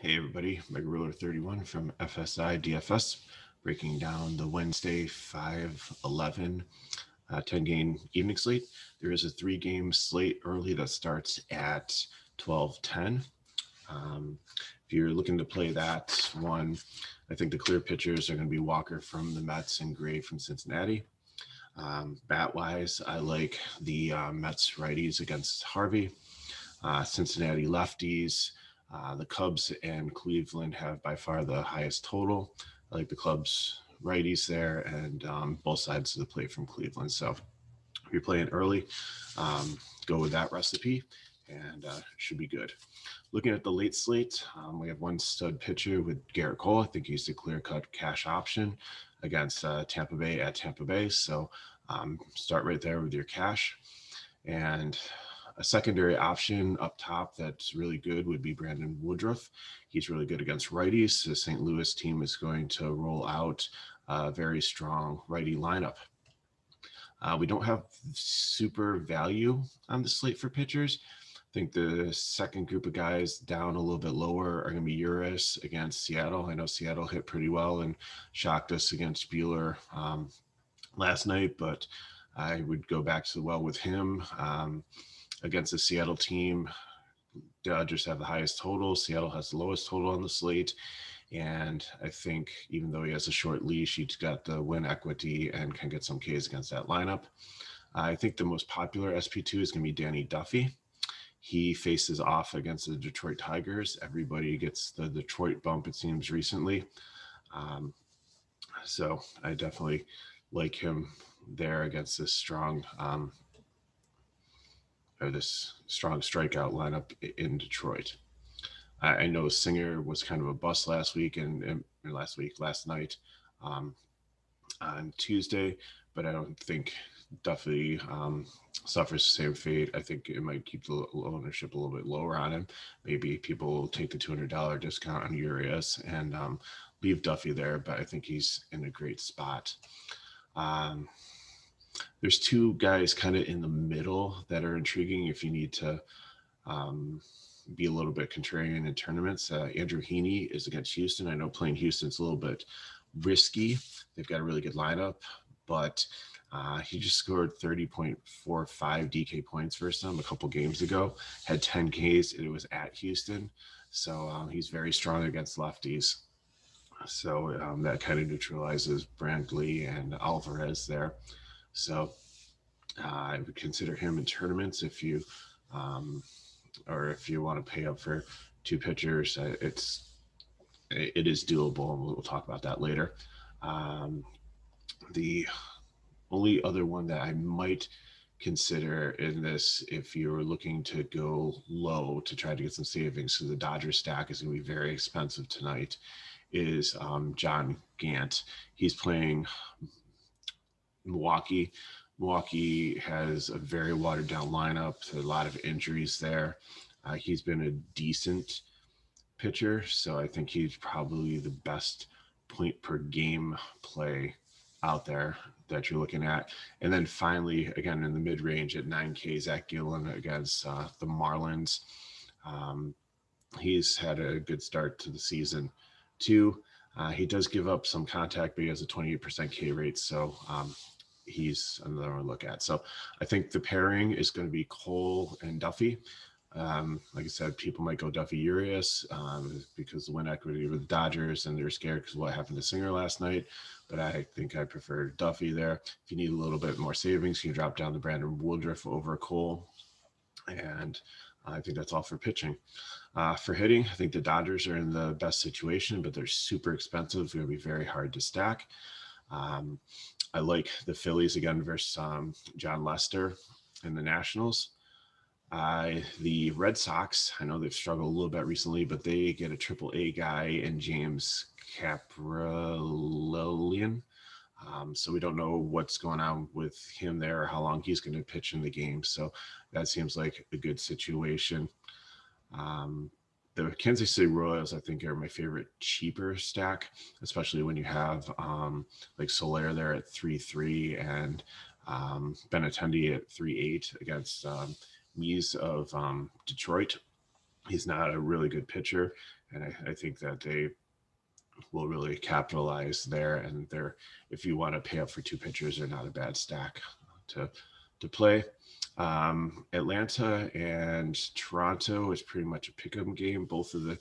Hey everybody, Mega Ruler 31 from FSI DFS, breaking down the Wednesday 5-11 10-game evening slate. There is a 3-game slate early that starts at 12:10. If you're looking to play that one, I think the clear pitchers are going to be Walker from the Mets and Gray from Cincinnati. Bat-wise, I like the Mets righties against Harvey. Cincinnati lefties. The Cubs and Cleveland have by far the highest total. I like the Cubs righties there and both sides of the plate from Cleveland. So if you're playing early, go with that recipe and should be good. Looking at the late slate, we have one stud pitcher with Garrett Cole. I think he's the clear-cut cash option against Tampa Bay at Tampa Bay. So start right there with your cash. And a secondary option up top that's really good would be Brandon Woodruff. He's really good against righties. The St. Louis team is going to roll out a very strong righty lineup. We don't have super value on the slate for pitchers. I think the second group of guys down a little bit lower are going to be Urias against Seattle. I know Seattle hit pretty well and shocked us against Buehler last night, but I would go back to the well with him. Against the Seattle team, Dodgers have the highest total. Seattle has the lowest total on the slate. And I think even though he has a short leash, he's got the win equity and can get some Ks against that lineup. I think the most popular SP2 is going to be Danny Duffy. He faces off against the Detroit Tigers. Everybody gets the Detroit bump, it seems, recently. So I definitely like him there against this strong strikeout lineup in Detroit. I know Singer was kind of a bust last night on Tuesday, but I don't think Duffy suffers the same fate. I think it might keep the ownership a little bit lower on him. Maybe people will take the $200 discount on Urias and leave Duffy there, but I think he's in a great spot. There's two guys kind of in the middle that are intriguing if you need to be a little bit contrarian in tournaments. Andrew Heaney is against Houston. I know playing Houston's a little bit risky. They've got a really good lineup, but he just scored 30.45 DK points versus them a couple games ago, had 10 Ks, and it was at Houston. So he's very strong against lefties. So that kind of neutralizes Brantley and Alvarez there. So I would consider him in tournaments if you want to pay up for two pitchers. It is doable, and we'll talk about that later. The only other one that I might consider in this, if you're looking to go low to try to get some savings, because the Dodgers stack is going to be very expensive tonight, is John Gant. He's playing Milwaukee. Milwaukee has a very watered down lineup, a lot of injuries there. He's been a decent pitcher, so I think he's probably the best point per game play out there that you're looking at. And then finally, again, in the mid-range at 9K, Zach Gillan against the Marlins. He's had a good start to the season too. He does give up some contact, but he has a 28% K rate, so he's another one to look at. So I think the pairing is going to be Cole and Duffy. Like I said, people might go Duffy Urias because the win equity with the Dodgers, and they're scared because of what happened to Singer last night. But I think I prefer Duffy there. If you need a little bit more savings, you can drop down the Brandon Woodruff over Cole. And I think that's all for pitching. For hitting, I think the Dodgers are in the best situation, but they're super expensive. It's going to be very hard to stack. I like the Phillies again versus John Lester and the Nationals. The Red Sox, I know they've struggled a little bit recently, but they get a AAA guy in James Kaprielian. So we don't know what's going on with him there or how long he's going to pitch in the game. So that seems like a good situation. The Kansas City Royals, I think, are my favorite cheaper stack, especially when you have like Soler there at 3.3 and Benintendi at 3.8 against Mies of Detroit. he's not a really good pitcher, and I think that they will really capitalize there. And they're, if you want to pay up for two pitchers, they're not a bad stack to play. Atlanta and Toronto is pretty much a pick'em game. Both of the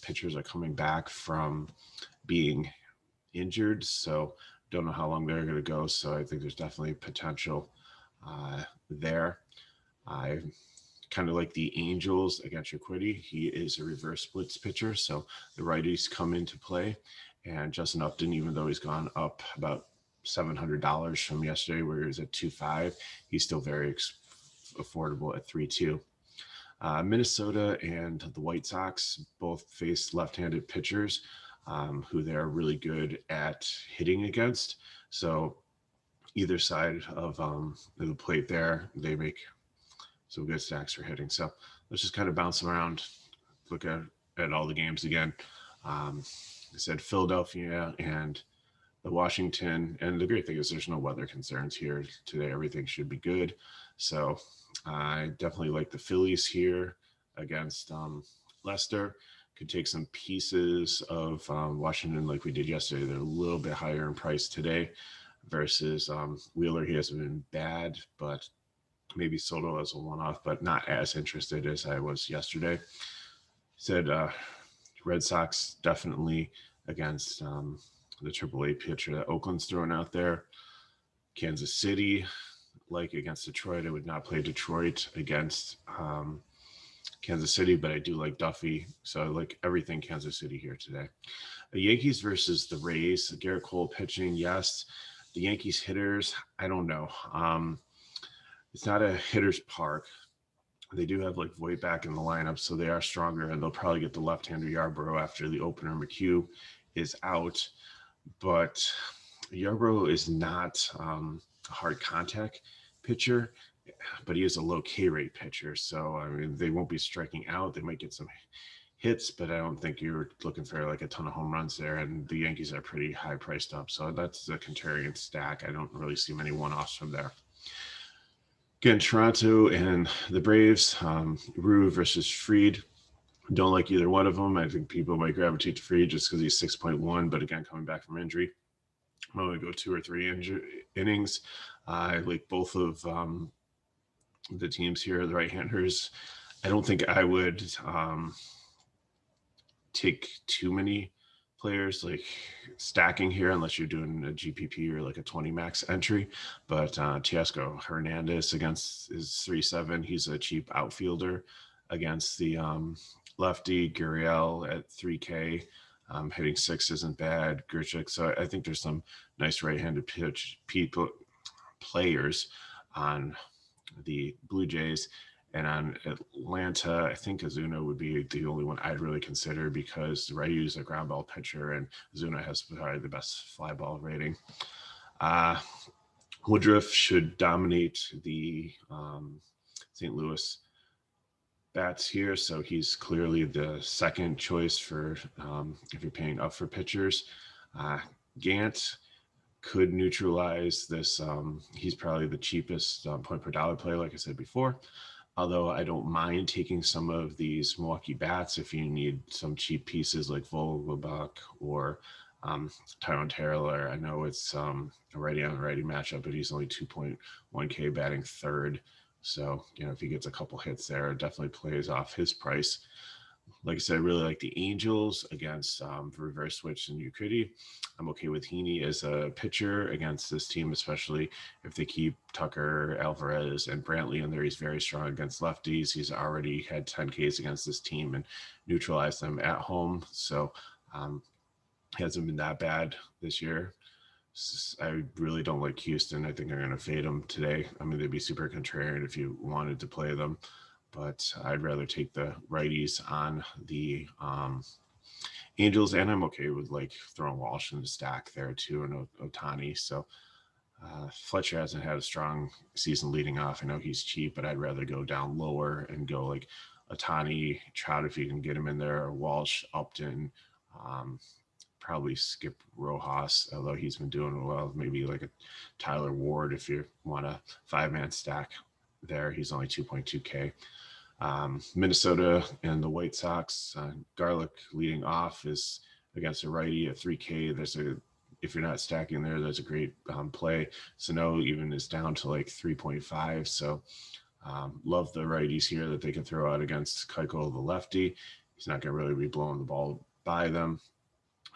pitchers are coming back from being injured, so don't know how long they're going to go. So I think there's definitely potential there. I kind of like the Angels against Urquidy. He is a reverse splits pitcher, so the righties come into play. And Justin Upton, even though he's gone up about $700 from yesterday, where he was at 2.5, he's still very affordable at 3.2. Minnesota and the White Sox both face left-handed pitchers who they're really good at hitting against. So either side of the plate there, they make some good stacks for hitting. So let's just kind of bounce them around, look at all the games again. I said Philadelphia and the Washington, and the great thing is there's no weather concerns here today. Everything should be good. So I definitely like the Phillies here against Leicester. Could take some pieces of Washington like we did yesterday. They're a little bit higher in price today versus Wheeler. He hasn't been bad, but maybe Soto as a one-off, but not as interested as I was yesterday. Said Red Sox definitely against the AAA pitcher that Oakland's throwing out there. Kansas City, like against Detroit. I would not play Detroit against Kansas City, but I do like Duffy. So I like everything Kansas City here today. The Yankees versus the Rays. Garrett Cole pitching, yes. The Yankees hitters, I don't know. It's not a hitter's park. They do have like Voit back in the lineup, so they are stronger, and they'll probably get the left-hander Yarbrough after the opener McHugh is out. But Yarbrough is not a hard contact pitcher, but he is a low K rate pitcher. So I mean, they won't be striking out. They might get some hits, but I don't think you're looking for like a ton of home runs there. And the Yankees are pretty high priced up, so that's the contrarian stack. I don't really see many one-offs from there. Again, Toronto and the Braves, Rue versus Fried. Don't like either one of them. I think people might gravitate to Fried just because he's 6.1, but again, coming back from injury. I'm going to go 2 or 3 innings. I like both of the teams here, the right-handers. I don't think I would take too many players like stacking here unless you're doing a GPP or like a 20 max entry. But Teoscar Hernandez against is 3.7. He's a cheap outfielder against the lefty. Gurriel at 3K. Hitting 6 isn't bad. Grichuk. So I think there's some nice right-handed players on the Blue Jays. And on Atlanta, I think Ozuna would be the only one I'd really consider because Ryu is a ground ball pitcher and Ozuna has probably the best fly ball rating. Woodruff should dominate the St. Louis bats here, so he's clearly the second choice for if you're paying up for pitchers. Gant could neutralize this. He's probably the cheapest point per dollar play, like I said before. Although I don't mind taking some of these Milwaukee bats if you need some cheap pieces like Vogelbach or Tyrone Taylor. I know it's a righty on righty matchup, but he's only 2.1K batting third. So, if he gets a couple hits there, it definitely plays off his price. Like I said, I really like the Angels against reverse switch and Urquidy. I'm okay with Heaney as a pitcher against this team, especially if they keep Tucker, Alvarez, and Brantley in there. He's very strong against lefties. He's already had 10 Ks against this team and neutralized them at home. So hasn't been that bad this year. I really don't like Houston. I think they're going to fade them today. I mean, they'd be super contrarian if you wanted to play them, but I'd rather take the righties on the Angels, and I'm okay with like throwing Walsh in the stack there too, and Ohtani. So Fletcher hasn't had a strong season leading off. I know he's cheap, but I'd rather go down lower and go like Ohtani, Trout if you can get him in there, Walsh, Upton, probably skip Rojas, although he's been doing well. Maybe like a Tyler Ward if you want a 5-man stack there. He's only 2.2K. Minnesota and the White Sox, Garlick leading off is against a righty at 3K. If you're not stacking there, there's a great play. Sano even is down to like 3.5. So love the righties here that they can throw out against Keuchel, the lefty. He's not going to really be blowing the ball by them.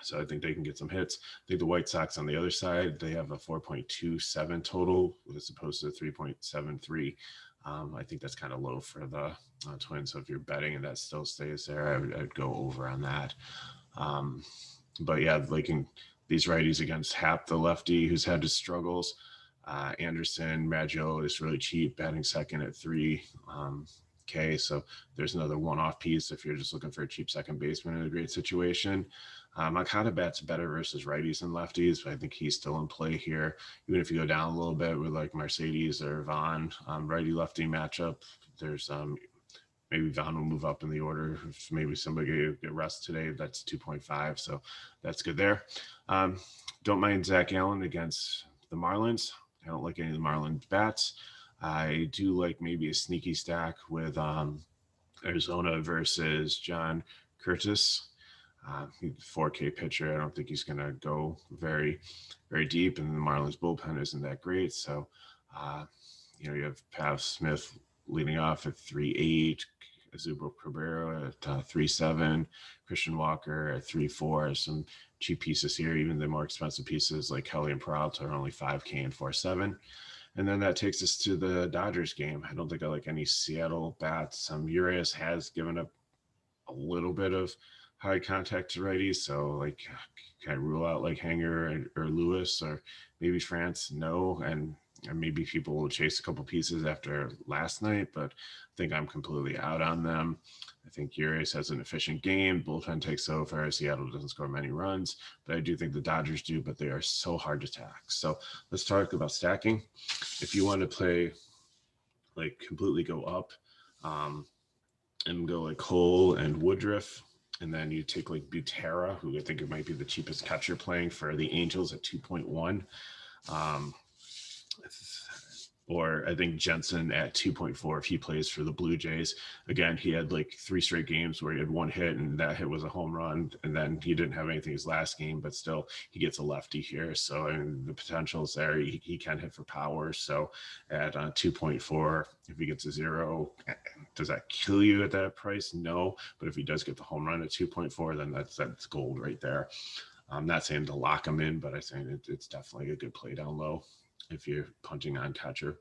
So I think they can get some hits. I think the White Sox on the other side, they have a 4.27 total as opposed to 3.73. I think that's kind of low for the Twins. So if you're betting and that still stays there, I'd go over on that. But yeah, like these righties against Happ, the lefty, who's had his struggles. Anderson, Maggio is really cheap, batting second at 3K. So there's another one-off piece if you're just looking for a cheap second baseman in a great situation. Makata bats better versus righties and lefties, but I think he's still in play here. Even if you go down a little bit with like Mercedes or Vaughn, righty-lefty matchup, there's maybe Vaughn will move up in the order. If maybe somebody get rest today, that's 2.5, so that's good there. Don't mind Zach Allen against the Marlins. I don't like any of the Marlins bats. I do like maybe a sneaky stack with Arizona versus John Curtis. 4K pitcher. I don't think he's going to go very, very deep, and the Marlins bullpen isn't that great. So, you have Pav Smith leading off at 3.8, Azubo Cabrera at 3.7, Christian Walker at 3.4. Some cheap pieces here. Even the more expensive pieces like Kelly and Peralta are only 5K and 4.7. And then that takes us to the Dodgers game. I don't think I like any Seattle bats. Urias has given up a little bit of high contact to righties, so like can I rule out like Hanger or Lewis or maybe France? No, and maybe people will chase a couple pieces after last night, but I think I'm completely out on them. I think Urias has an efficient game. Bullpen takes over. Seattle doesn't score many runs, but I do think the Dodgers do, but they are so hard to stack. So let's talk about stacking. If you want to play like completely go up and go like Cole and Woodruff, and then you take like Butera, who I think it might be the cheapest catcher playing for the Angels at 2.1. Or I think Jensen at 2.4 if he plays for the Blue Jays. Again, he had like 3 straight games where he had one hit, and that hit was a home run. And then he didn't have anything his last game, but still he gets a lefty here. So I mean, the potential is there. He can hit for power. So at 2.4, if he gets a 0, does that kill you at that price? No. But if he does get the home run at 2.4, then that's gold right there. I'm not saying to lock him in, but I think it's definitely a good play down low if you're punting on catcher.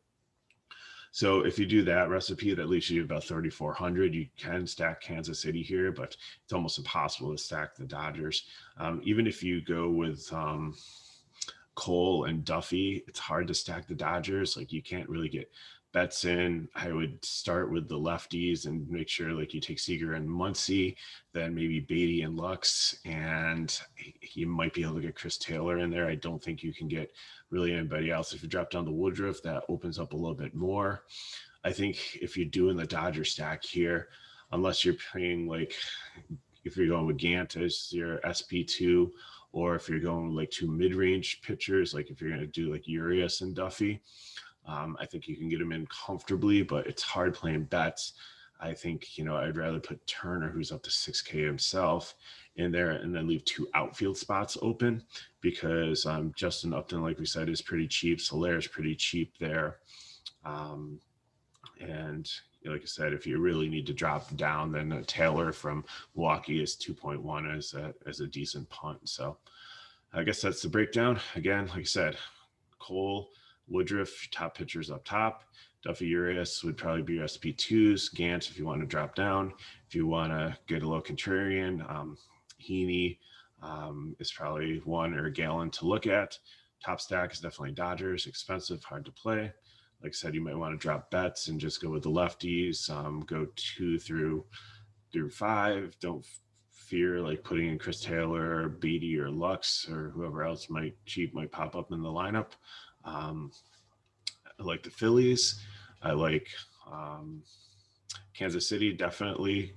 So if you do that recipe, that leaves you about 3,400. You can stack Kansas City here, but it's almost impossible to stack the Dodgers. Even if you go with Cole and Duffy, it's hard to stack the Dodgers. Like you can't really get bets in. I would start with the lefties and make sure like you take Seager and Muncy, then maybe Beatty and Lux, and you might be able to get Chris Taylor in there. I don't think you can get really anybody else. If you drop down to Woodruff, that opens up a little bit more. I think if you're doing the Dodger stack here, unless you're paying like, if you're going with Gant as your SP2, or if you're going like 2 mid-range pitchers, like if you're going to do like Urias and Duffy, I think you can get them in comfortably, but it's hard playing bets. I think, I'd rather put Turner, who's up to 6K himself, in there and then leave 2 outfield spots open because Justin Upton, like we said, is pretty cheap. Soler is pretty cheap there. And like I said, if you really need to drop down, then Taylor from Milwaukee is 2.1 as a decent punt. So I guess that's the breakdown. Again, like I said, Cole, Woodruff, top pitchers up top. Duffy, Urias would probably be your SP2s. Gant, if you want to drop down. If you want to get a little contrarian, Heaney is probably one, or Gillan to look at. Top stack is definitely Dodgers. Expensive, hard to play. Like I said, you might want to drop bets and just go with the lefties. Go 2 through 5. Don't fear like putting in Chris Taylor or Beatty or Lux or whoever else might pop up in the lineup. I like the Phillies. I like Kansas City definitely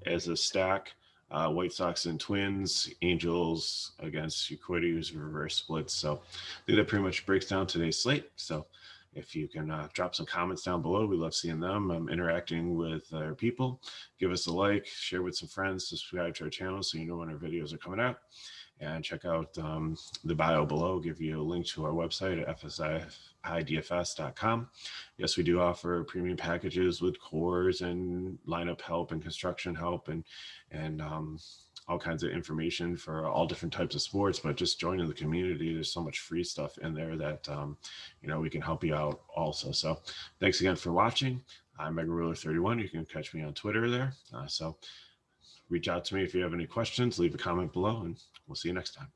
as a stack. White Sox and Twins, Angels against Urquidy, who's reverse splits. So I think that pretty much breaks down today's slate. So If you can drop some comments down below, we love seeing them. Interacting with our people. Give us a like, share with some friends, subscribe to our channel so you know when our videos are coming out. And check out the bio below. I'll give you a link to our website at fsidfs.com. Yes, we do offer premium packages with cores and lineup help and construction help and all kinds of information for all different types of sports. But just joining the community, there's so much free stuff in there that we can help you out also. So thanks again for watching. I'm MegaRuler31. You can catch me on Twitter there. So reach out to me if you have any questions. Leave a comment below, and we'll see you next time.